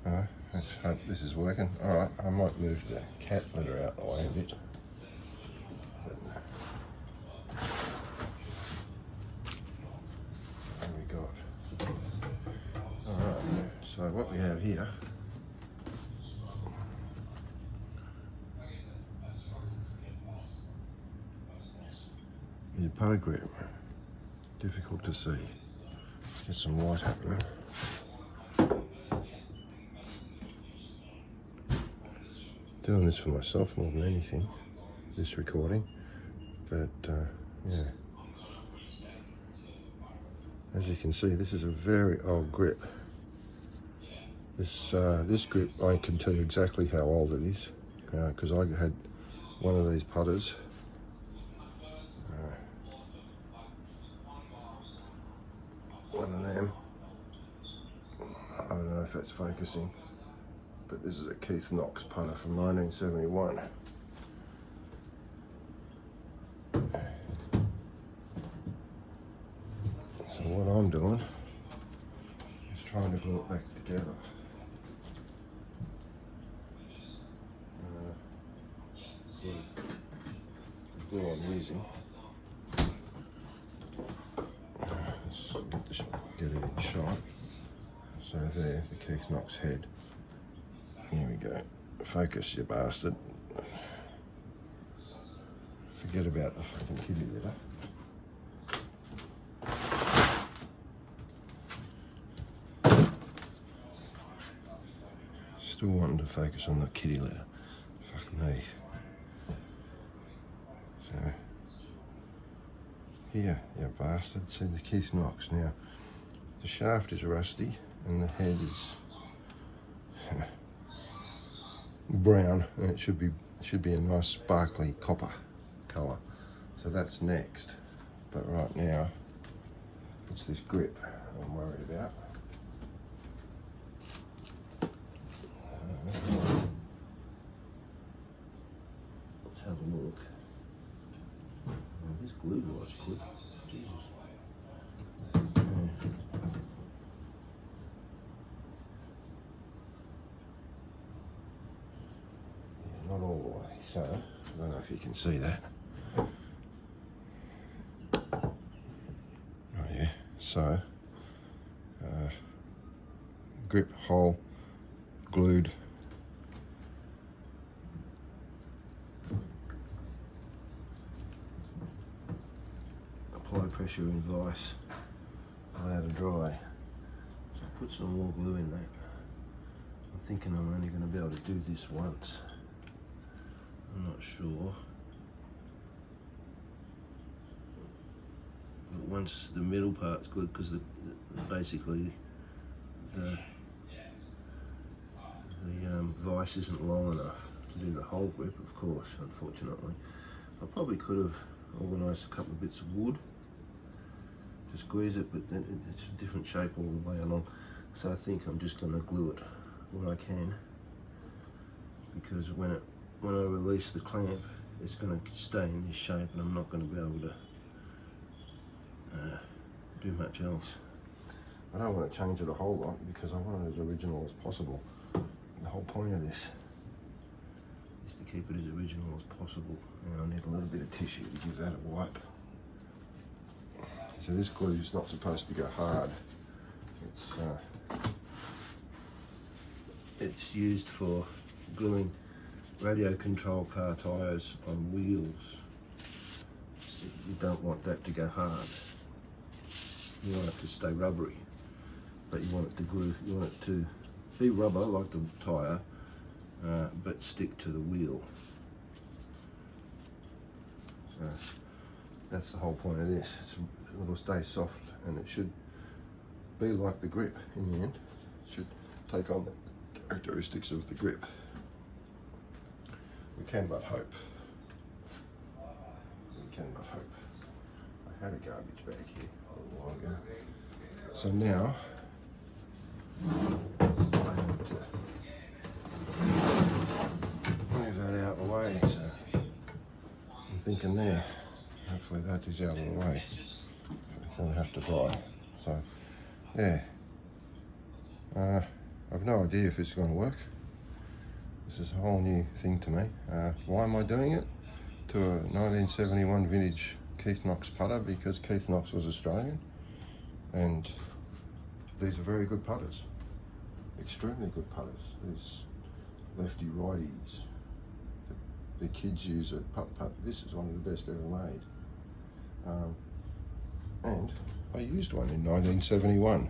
Let's hope this is working. Alright, I might move the cat litter out the way a bit. What have we got? Alright, so what we have here is a putter grip. Difficult to see. Let's get some light happening. Doing this for myself more than anything, this recording, but yeah. As you can see, this is a very old grip. This grip, I can tell you exactly how old it is, because I had one of these putters. One of them. I don't know if that's focusing, but this is a Keith Knox putter from 1971. So what I'm doing is trying to glue it back together. The glue I'm using. Let's get it in shot. So there, the Keith Knox head. Here we go. Focus, you bastard. Forget about the fucking kitty litter. Still wanting to focus on the kitty litter. Fuck me. So, here, you bastard. See the Keith Knox. Now, the shaft is rusty and the head is brown, and it should be a nice sparkly copper colour. So that's next. But right now, it's this grip I'm worried about. Let's have a look. This glue dries quick. Jesus. Not all the way, so I don't know if you can see that. Oh yeah, so grip hole glued. Apply pressure in vise, allow to dry. So put some more glue in that. I'm thinking I'm only going to be able to do this once. I'm not sure. But once the middle part's glued, because basically the vise isn't long enough to do the whole grip, of course, unfortunately. I probably could have organised a couple of bits of wood to squeeze it, but then it's a different shape all the way along. So I think I'm just going to glue it where I can, because when I release the clamp, it's going to stay in this shape and I'm not going to be able to do much else. I don't want to change it a whole lot because I want it as original as possible. The whole point of this is to keep it as original as possible. Now I need a little bit of tissue to give that a wipe. So this glue is not supposed to go hard. It's used for gluing radio control car tyres on wheels. So you don't want that to go hard. You want it to stay rubbery, but you want it to glue. You want it to be rubber like the tyre, but stick to the wheel. So that's the whole point of this. It'll stay soft, and it should be like the grip in the end. It should take on the characteristics of the grip. We can but hope. We can but hope. I had a garbage bag here a little while ago. So now I need to move that out of the way. So I'm thinking there, hopefully that is out of the way. It's going to have to dry. So yeah, I've no idea if it's going to work. This is a whole new thing to me. Why am I doing it? To a 1971 vintage Keith Knox putter, because Keith Knox was Australian, and these are very good putters. Extremely good putters. These lefty righties. The kids use it, putt. This is one of the best ever made. And I used one in 1971.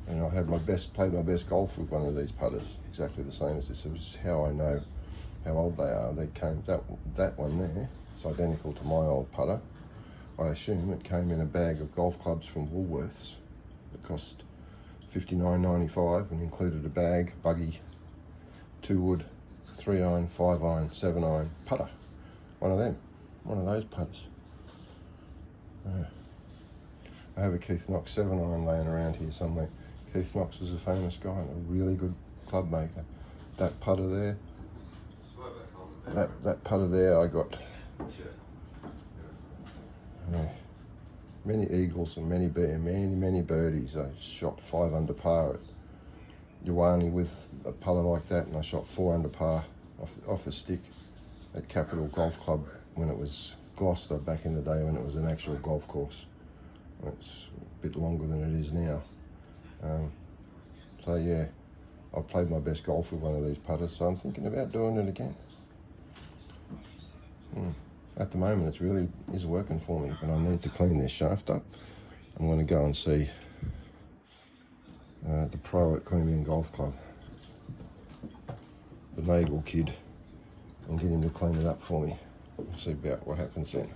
And I had played my best golf with one of these putters, exactly the same as this. It was how I know how old they are. They came, that one there, it's identical to my old putter. I assume it came in a bag of golf clubs from Woolworths. It cost $59.95 and included a bag, buggy, 2-wood, 3-iron, 5-iron, 7-iron putter. One of those putters. I have a Keith Knox 7-iron laying around here somewhere. Keith Knox was a famous guy and a really good club maker. That putter there, that putter there, I got many eagles and many birdies. I shot 5 under par at Ioane with a putter like that, and I shot 4 under par off the stick at Capital Golf Club when it was Gloucester back in the day, when it was an actual golf course. It's a bit longer than it is now. So yeah, I played my best golf with one of these putters, so I'm thinking about doing it again. At the moment it really is working for me, but I need to clean this shaft up. I'm going to go and see the pro at Queanbeyan Golf Club, the Nagel kid, and get him to clean it up for me. We'll see about what happens then.